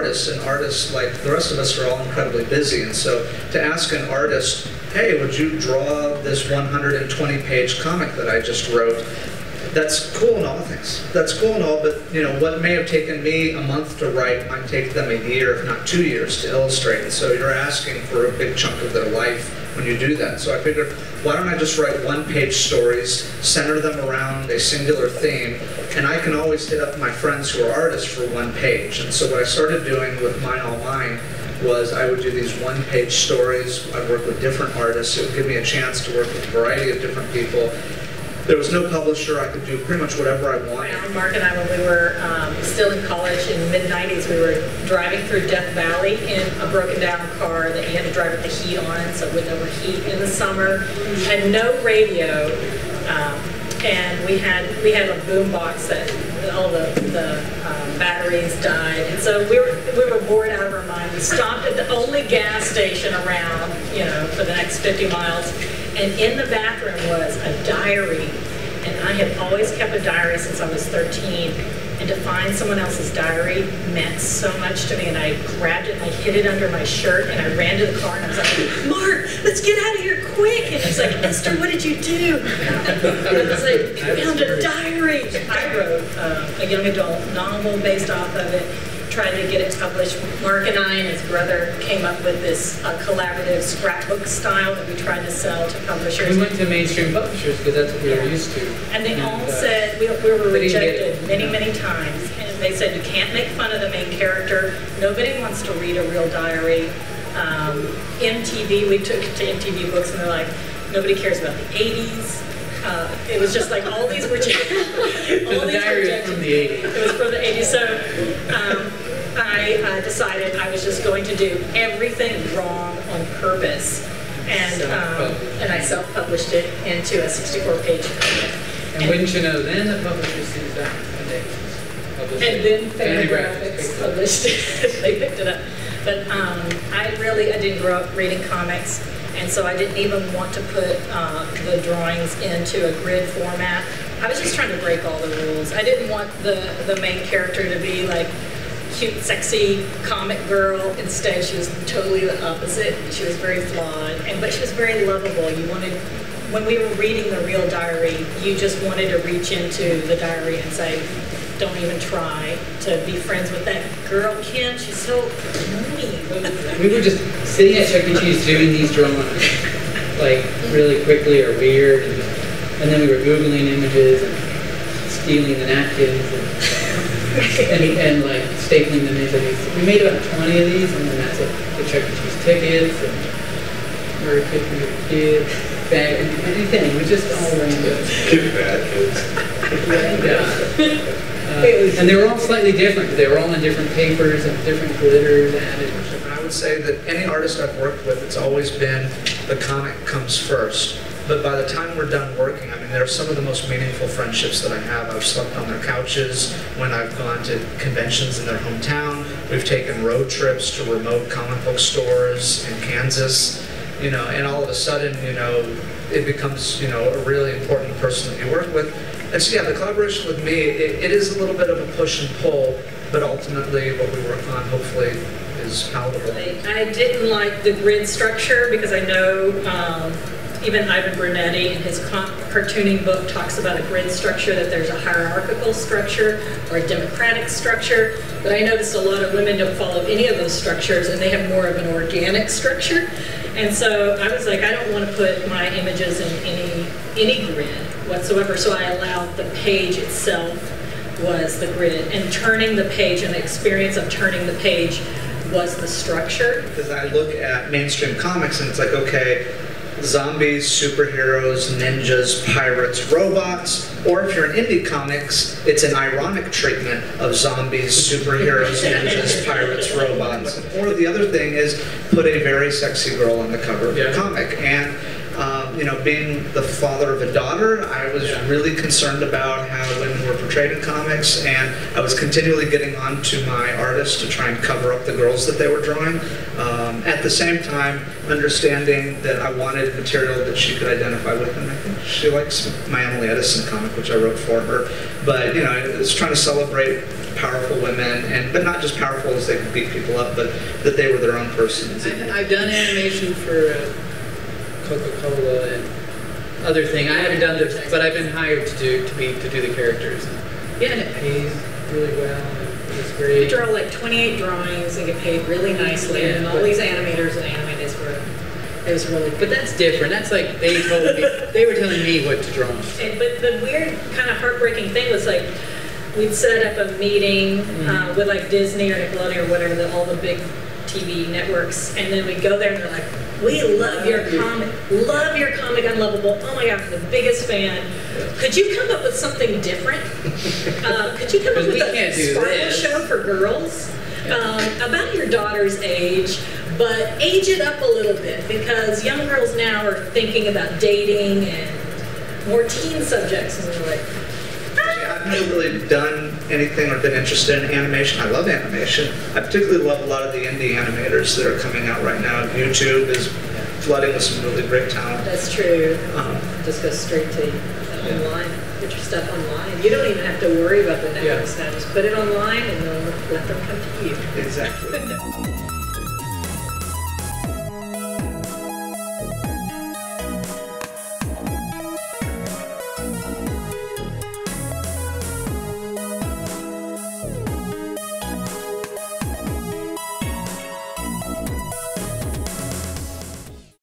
artists, and artists, like the rest of us, are all incredibly busy. And so to ask an artist, hey, would you draw this 120-page comic that I just wrote? That's cool and all things. That's cool and all, but what may have taken me a month to write might take them a year, if not 2 years, to illustrate. And so you're asking for a big chunk of their life when you do that. So I figured, why don't I just write one-page stories, center them around a singular theme, and I can always hit up my friends who are artists for one page. And so what I started doing with Mine All Mine was I would do these one-page stories. I'd work with different artists. It would give me a chance to work with a variety of different people. There was no publisher. I could do pretty much whatever I wanted. Mark and I, when we were still in college in the mid-90s, we were driving through Death Valley in a broken-down car that you had to drive with the heat on, so it would overheat in the summer. Had no radio, and we had a boom box that all the batteries died, and so we were bored out of our mind. We stopped at the only gas station around, for the next 50 miles. And in the bathroom was a diary, and I had always kept a diary since I was 13, and to find someone else's diary meant so much to me, and I grabbed it and I hid it under my shirt, and I ran to the car, and I was like, Mark, let's get out of here quick! And he's like, Esther, what did you do? And I was like, I found a diary! I wrote a young adult novel based off of it, tried to get it published. Mark and I and his brother came up with this collaborative scrapbook style that we tried to sell to publishers. We went to mainstream publishers because that's what we were used to. And they all said, we were rejected many, many times. And they said, you can't make fun of the main character. Nobody wants to read a real diary. MTV, we took it to MTV Books, and they're like, nobody cares about the 80s. It was just like all these were all these rejections. From the 80s. It was from the 80s. So I decided I was just going to do everything wrong on purpose, and I self-published it into a 64-page comic. And wouldn't you know, then the publisher sees that and then Fantagraphics published it. They picked it up. But I didn't grow up reading comics. And so I didn't even want to put the drawings into a grid format. I was just trying to break all the rules. I didn't want the main character to be like cute, sexy comic girl. Instead, she was totally the opposite. She was very flawed, but she was very lovable. When we were reading the real diary, you just wanted to reach into the diary and say, don't even try to be friends with that girl, Kim. She's so mean. We were just sitting at Chuck E. Cheese doing these drawings, like really quickly or weird, and then we were Googling images and stealing the napkins and like stapling them into these. We made about 20 of these, and then that's it. The Chuck E. Cheese tickets, and Murray Picking with the kids, bag, anything. We just all ran good. Give bad kids. And they were all slightly different. They were all in different papers and different glitters added. And I would say that any artist I've worked with, it's always been the comic comes first. But by the time we're done working, I mean, they're some of the most meaningful friendships that I have. I've slept on their couches when I've gone to conventions in their hometown. We've taken road trips to remote comic book stores in Kansas, and all of a sudden, it becomes, a really important person that you work with. And so, yeah, the collaboration with me, it is a little bit of a push and pull, but ultimately what we work on, hopefully, is palatable. I didn't like the grid structure because I know even Ivan Brunetti in his cartooning book talks about a grid structure, that there's a hierarchical structure or a democratic structure, but I noticed a lot of women don't follow any of those structures, and they have more of an organic structure. And so I was like, I don't want to put my images in any grid whatsoever, so I allowed the page itself was the grid, and turning the page, and the experience of turning the page was the structure. Because I look at mainstream comics and it's like, okay, zombies, superheroes, ninjas, pirates, robots, or if you're in indie comics, it's an ironic treatment of zombies, superheroes, ninjas, pirates, robots. Or the other thing is put a very sexy girl on the cover of your comic. And Being the father of a daughter, I was really concerned about how women were portrayed in comics, and I was continually getting on to my artists to try and cover up the girls that they were drawing. At the same time, understanding that I wanted material that she could identify with, and I think she likes my Emily Edison comic, which I wrote for her. But it was trying to celebrate powerful women, but not just powerful as they could beat people up, but that they were their own persons. I've done animation for Coca-Cola and other thing. I haven't done this, but I've been hired to do the characters. Yeah, and it pays really well. And it's great. We draw like 28 drawings and get paid really nicely, and all these animators and animators were. It was really. But that's different. That's like they were telling me what to draw. But the weird kind of heartbreaking thing was like, we'd set up a meeting with like Disney or Nickelodeon or whatever, all the big TV networks, and then we'd go there and they're like, we love your comic, Unlovable. Oh my God, I'm the biggest fan. Could you come up with something different? Could you come up with a Sparkle show for girls about your daughter's age, but age it up a little bit, because young girls now are thinking about dating and more teen subjects, and we're like, I've never really done anything or been interested in animation. I love animation. I particularly love a lot of the indie animators that are coming out right now. YouTube is flooding with some really great talent. That's true. Just go straight to online. Put your stuff online. You don't even have to worry about the networks now. Just put it online and then let them come to you. Exactly.